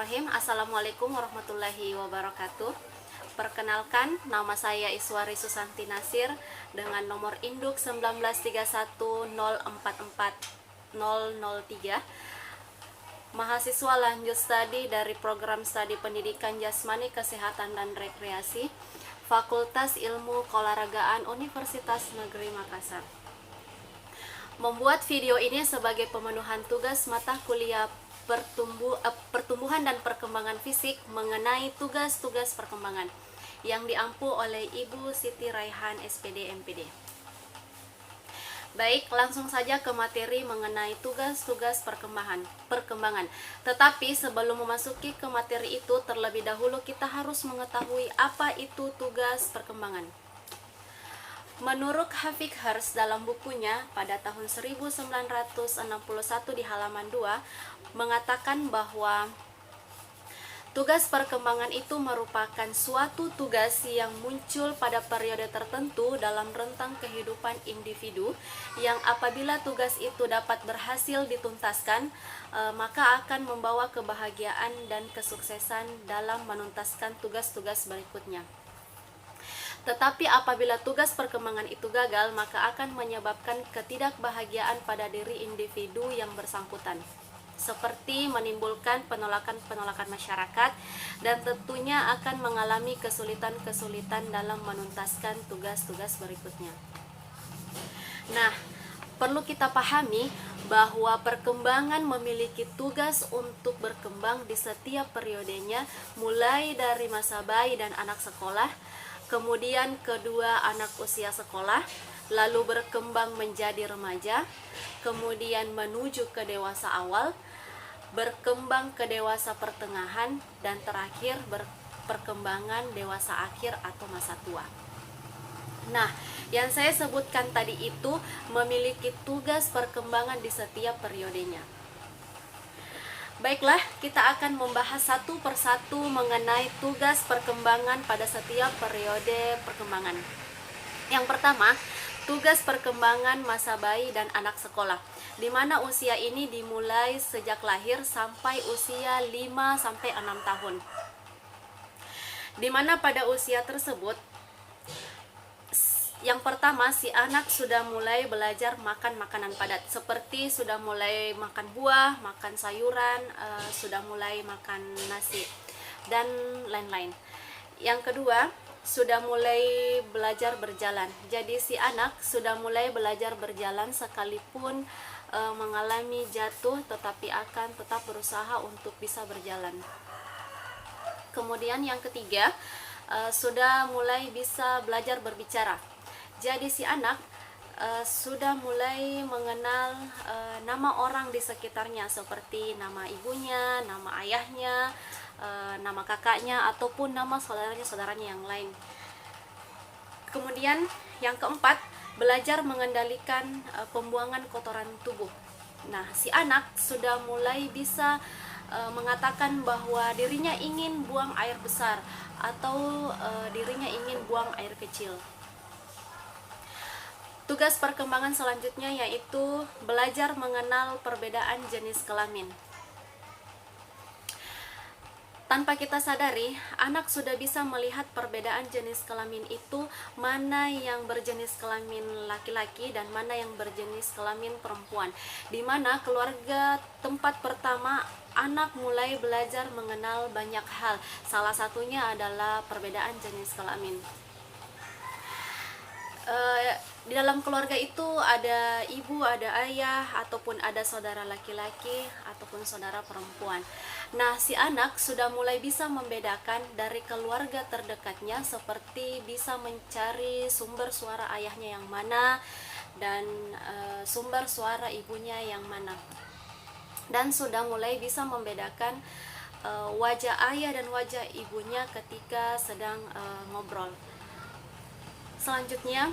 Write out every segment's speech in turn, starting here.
Bismillahirrahmanirrahim. Assalamualaikum warahmatullahi wabarakatuh. Perkenalkan, nama saya Iswari Susanti Nasir dengan nomor induk 19310440003. Mahasiswa lanjut studi dari program studi pendidikan jasmani, kesehatan dan rekreasi, Fakultas Ilmu Keolahragaan Universitas Negeri Makassar. Membuat video ini sebagai pemenuhan tugas mata kuliah pertumbuhan dan perkembangan fisik mengenai tugas-tugas perkembangan yang diampu oleh Ibu Siti Raihan SPD MPD. Baik, langsung saja ke materi mengenai tugas-tugas perkembangan. Tetapi sebelum memasuki ke materi itu, terlebih dahulu kita harus mengetahui apa itu tugas perkembangan. Menurut Hafik Hers dalam bukunya pada tahun 1961 di halaman 2 mengatakan bahwa tugas perkembangan itu merupakan suatu tugas yang muncul pada periode tertentu dalam rentang kehidupan individu yang apabila tugas itu dapat berhasil dituntaskan, maka akan membawa kebahagiaan dan kesuksesan dalam menuntaskan tugas-tugas berikutnya. Tetapi apabila tugas perkembangan itu gagal, maka akan menyebabkan ketidakbahagiaan pada diri individu yang bersangkutan, seperti menimbulkan penolakan masyarakat dan tentunya akan mengalami kesulitan-kesulitan dalam menuntaskan tugas-tugas berikutnya. Nah, perlu kita pahami bahwa perkembangan memiliki tugas untuk berkembang di setiap periodenya, mulai dari masa bayi dan anak sekolah, kemudian kedua anak usia sekolah, lalu berkembang menjadi remaja, kemudian menuju ke dewasa awal, berkembang ke dewasa pertengahan, dan terakhir perkembangan dewasa akhir atau masa tua. Nah, yang saya sebutkan tadi itu memiliki tugas perkembangan di setiap periodenya. Baiklah, kita akan membahas satu persatu mengenai tugas perkembangan pada setiap periode perkembangan. Yang pertama, tugas perkembangan masa bayi dan anak sekolah, di mana usia ini dimulai sejak lahir sampai usia 5-6 tahun. Di mana pada usia tersebut, yang pertama, si anak sudah mulai belajar makan makanan padat, seperti sudah mulai makan buah, makan sayuran, sudah mulai makan nasi, dan lain-lain. Yang kedua, sudah mulai belajar berjalan. Jadi si anak sudah mulai belajar berjalan sekalipun mengalami jatuh, tetapi akan tetap berusaha untuk bisa berjalan. Kemudian yang ketiga, sudah mulai bisa belajar berbicara. Jadi si anak sudah mulai mengenal nama orang di sekitarnya, seperti nama ibunya, nama ayahnya, nama kakaknya, ataupun nama saudaranya yang lain. Kemudian yang keempat, belajar mengendalikan pembuangan kotoran tubuh. Nah, si anak sudah mulai bisa mengatakan bahwa dirinya ingin buang air besar atau dirinya ingin buang air kecil. Tugas perkembangan selanjutnya yaitu belajar mengenal perbedaan jenis kelamin. Tanpa kita sadari, anak sudah bisa melihat perbedaan jenis kelamin itu, mana yang berjenis kelamin laki-laki dan mana yang berjenis kelamin perempuan. Di mana keluarga tempat pertama anak mulai belajar mengenal banyak hal. Salah satunya adalah perbedaan jenis kelamin. Di dalam keluarga itu ada ibu, ada ayah, ataupun ada saudara laki-laki ataupun saudara perempuan. Nah, si anak sudah mulai bisa membedakan dari keluarga terdekatnya, seperti bisa mencari sumber suara ayahnya yang mana dan sumber suara ibunya yang mana. Dan sudah mulai bisa membedakan wajah ayah dan wajah ibunya ketika sedang ngobrol. Selanjutnya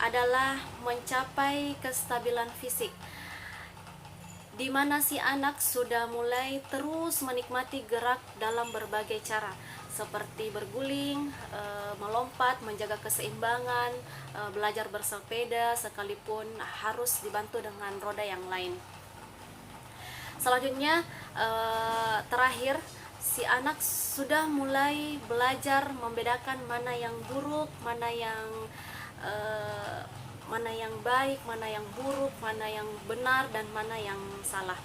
adalah mencapai kestabilan fisik, di mana si anak sudah mulai terus menikmati gerak dalam berbagai cara, seperti berguling, melompat, menjaga keseimbangan, belajar bersepeda sekalipun harus dibantu dengan roda yang lain. Selanjutnya, terakhir si anak sudah mulai belajar membedakan mana yang buruk, mana yang baik, mana yang buruk, mana yang benar, dan mana yang salah.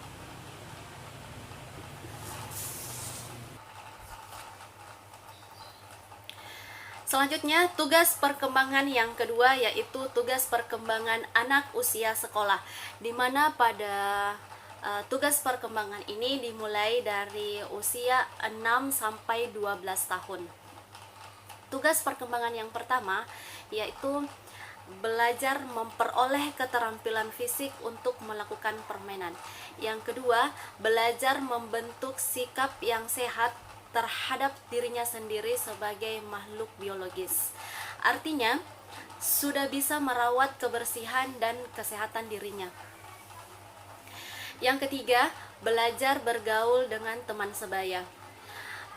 Selanjutnya, tugas perkembangan yang kedua yaitu tugas perkembangan anak usia sekolah, di mana pada tugas perkembangan ini dimulai dari usia 6 sampai 12 tahun. Tugas perkembangan yang pertama yaitu belajar memperoleh keterampilan fisik untuk melakukan permainan. Yang kedua, belajar membentuk sikap yang sehat terhadap dirinya sendiri sebagai makhluk biologis. Artinya, sudah bisa merawat kebersihan dan kesehatan dirinya. Yang ketiga, belajar bergaul dengan teman sebaya.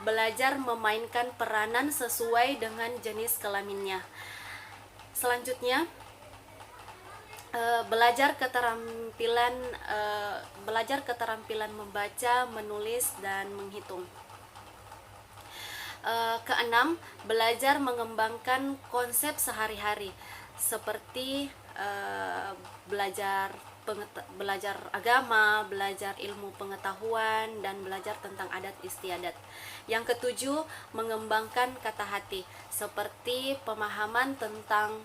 Belajar memainkan peranan sesuai dengan jenis kelaminnya. Selanjutnya, belajar keterampilan membaca, menulis, dan menghitung. Keenam, belajar mengembangkan konsep sehari-hari seperti belajar agama, belajar ilmu pengetahuan, dan belajar tentang adat istiadat. Yang ketujuh, mengembangkan kata hati seperti pemahaman tentang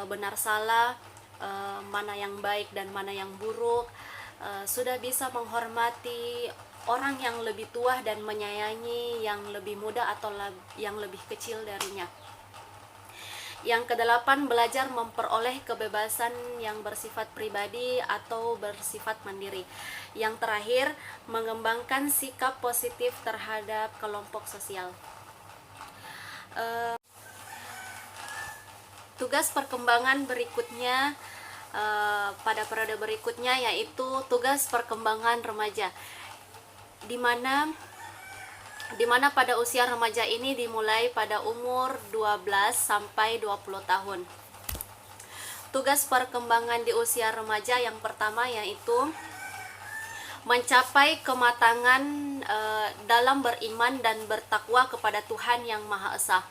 benar salah, mana yang baik dan mana yang buruk, sudah bisa menghormati orang yang lebih tua dan menyayangi yang lebih muda atau yang lebih kecil darinya. Yang kedelapan, belajar memperoleh kebebasan yang bersifat pribadi atau bersifat mandiri. Yang terakhir, mengembangkan sikap positif terhadap kelompok sosial. Tugas perkembangan berikutnya pada periode berikutnya yaitu tugas perkembangan remaja, di mana pada usia remaja ini dimulai pada umur 12 sampai 20 tahun. Tugas perkembangan di usia remaja yang pertama yaitu mencapai kematangan dalam beriman dan bertakwa kepada Tuhan Yang Maha Esa.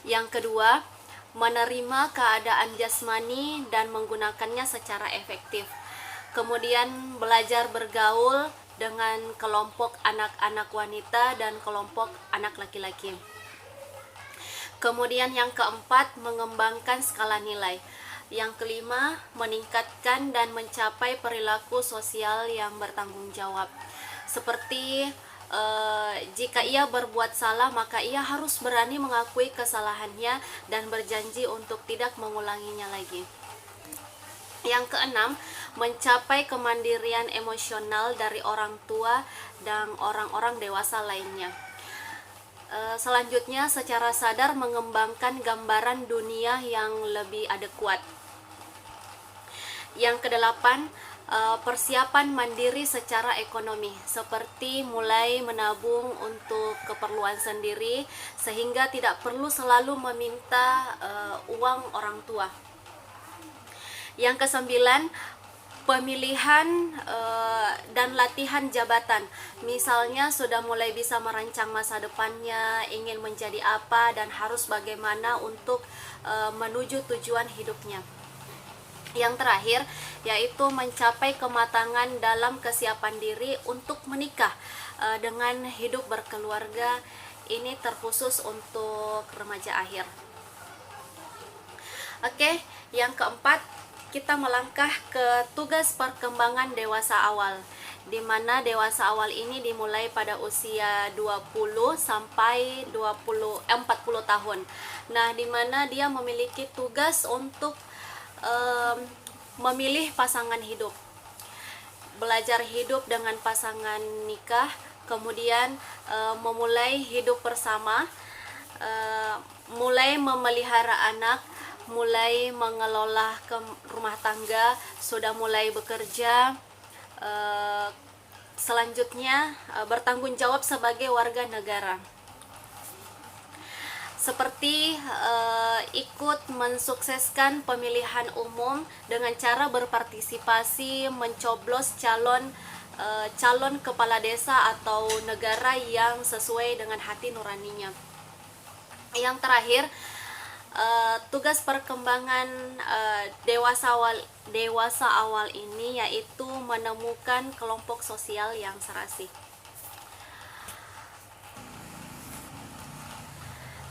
Yang kedua, menerima keadaan jasmani dan menggunakannya secara efektif. Kemudian belajar bergaul dengan kelompok anak-anak wanita dan kelompok anak laki-laki. Kemudian yang keempat, mengembangkan skala nilai. Yang kelima, meningkatkan dan mencapai perilaku sosial yang bertanggung jawab. Seperti jika ia berbuat salah, maka ia harus berani mengakui kesalahannya dan berjanji untuk tidak mengulanginya lagi. Yang keenam, mencapai kemandirian emosional dari orang tua dan orang-orang dewasa lainnya. Selanjutnya, secara sadar mengembangkan gambaran dunia yang lebih adekuat. Yang kedelapan, persiapan mandiri secara ekonomi, seperti mulai menabung untuk keperluan sendiri sehingga tidak perlu selalu meminta uang orang tua. Yang kesembilan, pemilihan dan latihan jabatan. Misalnya sudah mulai bisa merancang masa depannya, ingin menjadi apa dan harus bagaimana untuk menuju tujuan hidupnya. Yang terakhir yaitu mencapai kematangan dalam kesiapan diri untuk menikah dengan hidup berkeluarga. Ini terkhusus untuk remaja akhir. Oke, yang keempat, kita melangkah ke tugas perkembangan dewasa awal, di mana dewasa awal ini dimulai pada usia 20 sampai 40 tahun. Nah, di mana dia memiliki tugas untuk memilih pasangan hidup, belajar hidup dengan pasangan nikah, kemudian memulai hidup bersama, mulai memelihara anak, mulai mengelola rumah tangga, sudah mulai bekerja, selanjutnya bertanggung jawab sebagai warga negara, seperti ikut mensukseskan pemilihan umum dengan cara berpartisipasi mencoblos calon calon kepala desa atau negara yang sesuai dengan hati nuraninya. Yang terakhir, tugas perkembangan dewasa awal ini yaitu menemukan kelompok sosial yang serasi.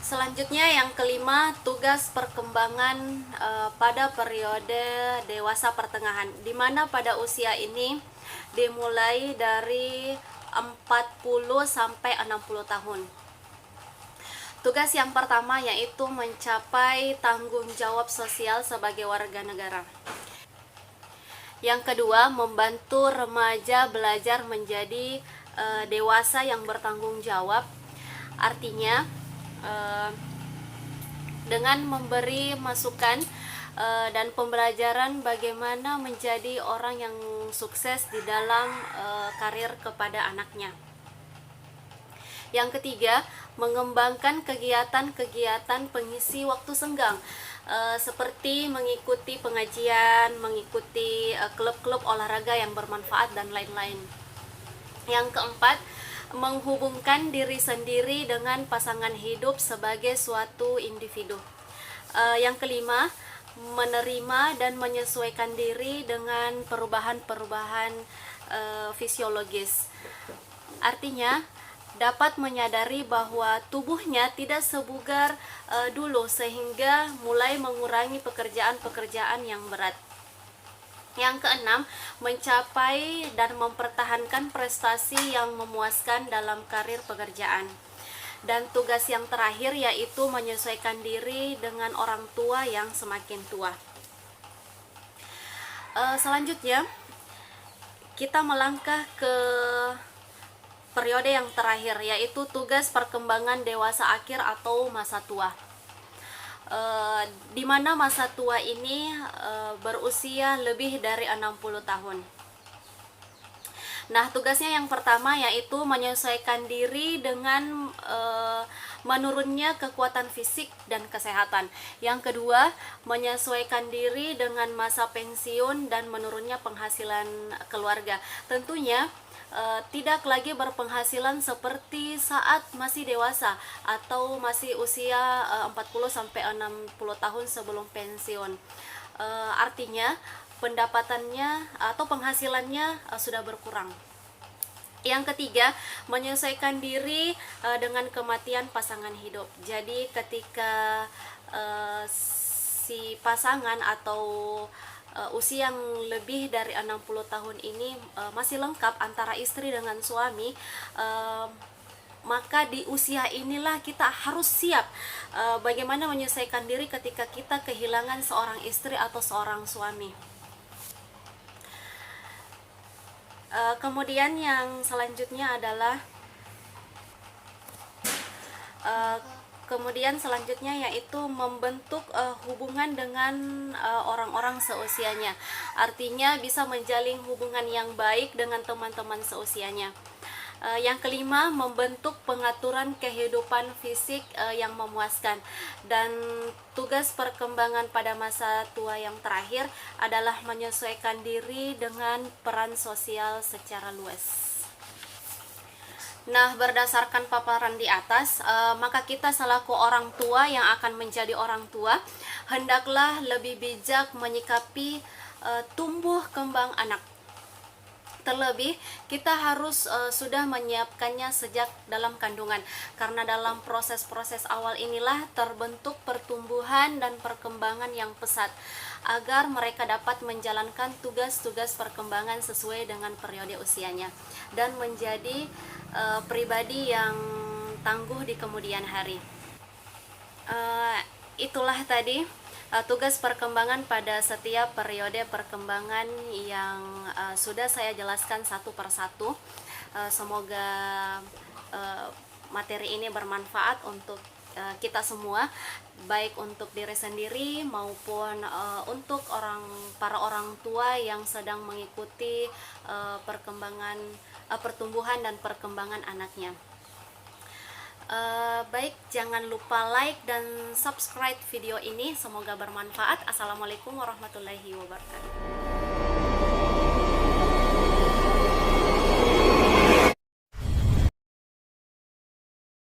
Selanjutnya yang kelima, tugas perkembangan pada periode dewasa pertengahan, di mana pada usia ini dimulai dari 40 sampai 60 tahun. Tugas yang pertama yaitu mencapai tanggung jawab sosial sebagai warga negara. Yang kedua, membantu remaja belajar menjadi dewasa yang bertanggung jawab. Artinya dengan memberi masukan dan pembelajaran bagaimana menjadi orang yang sukses di dalam karir kepada anaknya. Yang ketiga, mengembangkan kegiatan-kegiatan pengisi waktu senggang, seperti mengikuti pengajian, mengikuti klub-klub olahraga yang bermanfaat, dan lain-lain. Yang keempat, menghubungkan diri sendiri dengan pasangan hidup sebagai suatu individu. Yang kelima, menerima dan menyesuaikan diri dengan perubahan-perubahan fisiologis. Artinya, dapat menyadari bahwa tubuhnya tidak sebugar dulu sehingga mulai mengurangi pekerjaan-pekerjaan yang berat. Yang keenam, mencapai dan mempertahankan prestasi yang memuaskan dalam karir pekerjaan. Dan tugas yang terakhir yaitu menyesuaikan diri dengan orang tua yang semakin tua. Selanjutnya, kita melangkah ke periode yang terakhir, yaitu tugas perkembangan dewasa akhir atau masa tua. Di mana masa tua ini berusia lebih dari 60 tahun. Nah, tugasnya yang pertama yaitu menyesuaikan diri dengan menurunnya kekuatan fisik dan kesehatan. Yang kedua, menyesuaikan diri dengan masa pensiun dan menurunnya penghasilan keluarga. Tentunya tidak lagi berpenghasilan seperti saat masih dewasa atau masih usia 40 sampai 60 tahun sebelum pensiun. Artinya pendapatannya atau penghasilannya sudah berkurang. Yang ketiga, menyesuaikan diri dengan kematian pasangan hidup. Jadi ketika si pasangan atau usia yang lebih dari 60 tahun ini masih lengkap antara istri dengan suami, maka di usia inilah kita harus siap bagaimana menyelesaikan diri ketika kita kehilangan seorang istri atau seorang suami. Kemudian yang selanjutnya adalah yaitu membentuk hubungan dengan orang-orang seusianya. Artinya bisa menjalin hubungan yang baik dengan teman-teman seusianya. Yang kelima, membentuk pengaturan kehidupan fisik yang memuaskan. Dan tugas perkembangan pada masa tua yang terakhir adalah menyesuaikan diri dengan peran sosial secara luas. Nah, berdasarkan paparan di atas, maka kita selaku orang tua yang akan menjadi orang tua, hendaklah lebih bijak menyikapi tumbuh kembang anak. Terlebih, kita harus sudah menyiapkannya sejak dalam kandungan, karena dalam proses-proses awal inilah terbentuk pertumbuhan dan perkembangan yang pesat, agar mereka dapat menjalankan tugas-tugas perkembangan sesuai dengan periode usianya dan menjadi pribadi yang tangguh di kemudian hari. Itulah tadi tugas perkembangan pada setiap periode perkembangan yang sudah saya jelaskan satu persatu. Semoga materi ini bermanfaat untuk kita semua, baik untuk diri sendiri maupun untuk para orang tua yang sedang mengikuti pertumbuhan dan perkembangan anaknya. Baik, jangan lupa like dan subscribe video ini. Semoga bermanfaat. Assalamualaikum warahmatullahi wabarakatuh.